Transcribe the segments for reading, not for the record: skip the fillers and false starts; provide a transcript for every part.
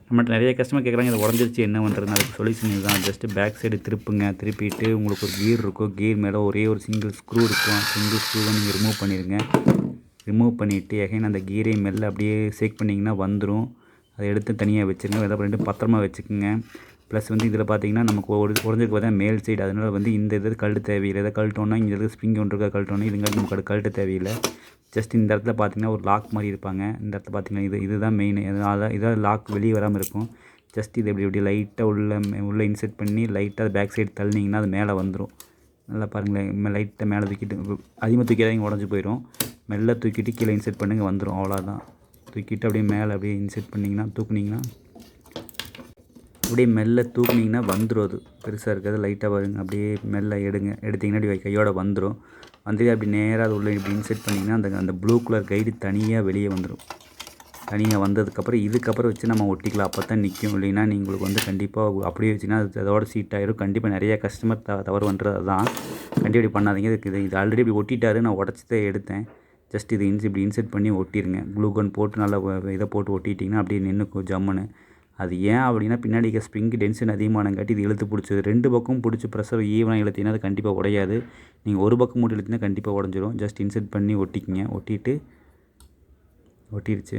நம்மகிட்ட நிறைய கஸ்டமர் கேட்குறாங்க இது உடஞ்சிருச்சு என்ன பண்ணுறதுன்னு. அதுக்கு சொல்யூஷன் இதுதான். ஜஸ்ட்டு பேக் சைடு திருப்புங்க. திருப்பிட்டு உங்களுக்கு ஒரு கீர் இருக்கும். கீர் மேலே ஒரே ஒரு சிங்கிள் ஸ்க்ரூ இருக்கும். சிங்கிள் ஸ்க்ரூவை நீங்கள் ரிமூவ் பண்ணிடுங்க. ரிமூவ் பண்ணிவிட்டு எகைன் அந்த கீரையும் மெல்ல அப்படியே ஷேக் பண்ணிங்கன்னா வந்துடும். அதை எடுத்து தனியாக வச்சுருங்க. இதை பண்ணிட்டு பத்திரமா வச்சுக்கோங்க. ப்ளஸ் வந்து இதில் பார்த்தீங்கன்னா நமக்கு உடஞ்சிருக்கு பார்த்தா மேல் சைடு. அதனால் வந்து இந்த இது கழட்டு தேவையில்லை. இதை கழட்டோன்னா இங்கே இருக்கிற ஸ்ப்ரிங் ஒன்று இருக்கா கழட்டோன்னா இதுங்காட்டி நமக்கு கழட்ட தேவையில்லை. ஜஸ்ட் இந்த இடத்துல பார்த்தீங்கன்னா ஒரு லாக் மாதிரி இருப்பாங்க. இந்த இடத்துல பார்த்தீங்கன்னா இதுதான் மெயின். அதனால் இதான் லாக் வெளியே வராமல் இருக்கும். ஜஸ்ட் இது இப்படி லைட்டாக உள்ளே இன்செர்ட் பண்ணி லைட்டாக பேக் சைடு தள்ளினீங்கன்னா அது மேலே வந்துடும். நல்லா பாருங்களேன், லைட்டாக மேலே தூக்கிட்டு அதிகமாக தூக்கிடாதீங்க, உடஞ்சி போயிடும். மெல்ல தூக்கிட்டு கீழே இன்செர்ட் பண்ணுங்க, வந்துடும். அவ்வளோதான். தூக்கிட்டு அப்படியே மேலே அப்படியே இன்செர்ட் பண்ணிங்கன்னா தூக்குனிங்கன்னா அப்படியே மெல்ல தூக்குனிங்கன்னா வந்துடும். அது பெருசாக இருக்காது. லைட்டாக வருங்க. அப்படியே மெல்ல எடுத்திங்கன்னா அப்படி கையோட வந்துடும். வந்துட்டு அப்படி நேராக அது உள்ளே இப்படி இன்செர்ட் பண்ணிங்கன்னா அந்த ப்ளூ கலர் கைடு தனியாக வெளியே வந்துடும். தனியாக வந்ததுக்கப்புறம் இதுக்கப்புறம் வச்சு நம்ம ஒட்டிக்கலாம். அப்போ தான் நிற்கும். இல்லைன்னா உங்களுக்கு வந்து கண்டிப்பாக அப்படியே வச்சுன்னா அது அதோட சீட் ஆகிடும். கண்டிப்பாக நிறைய கஸ்டமர் தவறு பண்ணுறது தான். கண்டிப்பாக இப்படி பண்ணாதீங்க. இது ஆல்ரெடி இப்படி ஒட்டிட்டாரு. நான் உடச்சி தான் எடுத்தேன். ஜஸ்ட் இது இப்படி இன்செர்ட் பண்ணி ஒட்டிடுங்க. க்ளூ கன் போட்டு நல்லா இதை போட்டு ஒட்டிட்டிங்கன்னா அப்படியே நின்றுக்கும் ஜம்முன்னு. அது ஏன் அப்படின்னா பின்னாடி இருக்க ஸ்ப்ரிங்கு டென்ஷன் அதிகமானங்காட்டி இது இழுத்து பிடிச்சது. 2 பக்கமும் பிடிச்சி ப்ரெஷர் ஈவனாக இழுத்திங்கன்னா அது கண்டிப்பாக உடையாது. நீங்கள் ஒரு பக்கம் மட்டும் இழுத்தினா கண்டிப்பாக உடஞ்சிரும். ஜஸ்ட் இன்செர்ட் பண்ணி ஒட்டிக்கிங்க. ஒட்டிடுச்சு.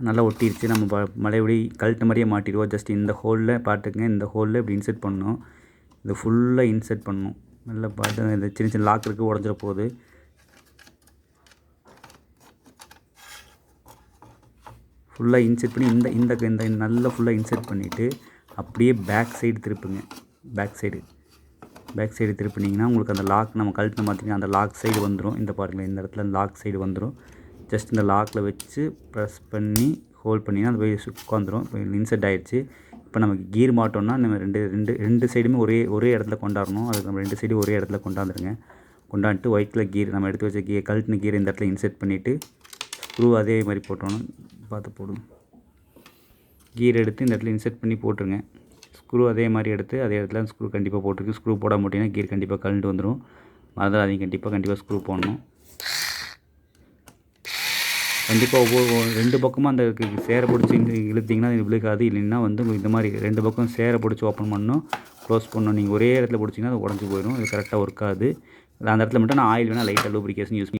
நல்லா ஒட்டிடுச்சு. நம்ம மறுபடி கழட்ட மாதிரியே மாட்டிடுவோம். ஜஸ்ட் இந்த ஹோலில் பார்த்துக்குங்க. இந்த ஹோலில் இப்படி இன்செர்ட் பண்ணணும். இது ஃபுல்லாக இன்செர்ட் பண்ணணும். நல்லா பார்த்து இந்த சின்ன சின்ன லாக் இருக்குது, உடஞ்சிட போகுது. ஃபுல்லாக இன்செர்ட் பண்ணி இந்த நல்லா ஃபுல்லாக இன்செர்ட் பண்ணிவிட்டு அப்படியே பேக் சைடு திருப்புங்க. பேக் சைடு திருப்பினீங்கன்னா உங்களுக்கு அந்த லாக் நம்ம கழட்டின பார்த்தீங்கன்னா அந்த லாக் சைடு வந்துடும். இந்த பாருங்களேன், இந்த இடத்துல லாக் சைடு வந்துடும். ஜஸ்ட் இந்த லாக்கில் வச்சு ப்ரெஸ் பண்ணி ஹோல்ட் பண்ணிங்கன்னா அது போய் உட்காந்துரும். இப்போ இன்செர்ட் ஆகிடுச்சு. இப்போ நமக்கு கீர் மாட்டோம்னா நம்ம ரெண்டு சைடுமே ஒரே இடத்துல கொண்டாடணும். அதுக்கு நம்ம 2 சைடும் ஒரே இடத்துல கொண்டாந்துருங்க. கொண்டாந்துட்டு ஒயிட் கலர் கீர் நம்ம எடுத்து வச்ச கழட்டின கீரை இந்த இடத்துல இன்செர்ட் பண்ணிவிட்டு ஸ்க்ரூ அதே மாதிரி போட்டோன்னு பார்த்து போடுங்க. கீர் எடுத்து இந்த இடத்துல இன்செர்ட் பண்ணி போட்டுருங்க. ஸ்க்ரூ அதே மாதிரி எடுத்து அதே இடத்துல ஸ்க்ரூ கண்டிப்பாக போட்டுருக்கு. ஸ்க்ரூ போட மாட்டீங்கன்னா கீர் கண்டிப்பாக கழண்டு வந்துடும். மறந்துடாதீங்க, கண்டிப்பாக ஸ்க்ரூ போடணும். கண்டிப்பாக ஒவ்வொரு 2 பக்கமும் அந்த சேரை பிடிச்சி இழுத்திங்கன்னா இது விழுக்காது. இல்லைன்னா வந்து இந்த மாதிரி 2 பக்கம் சேரை பிடிச்சி ஓப்பன் பண்ணணும், க்ளோஸ் பண்ணணும். நீங்கள் ஒரே இடத்துல பிடிச்சிங்கன்னா அது உடஞ்சி போயிடும். இது கரெக்டாக ஒர்க் ஆகுது. அந்த இடத்துல மட்டும் நான் ஆயில் வேணால் லைட்டாக லூப்ரிகேஷன் யூஸ்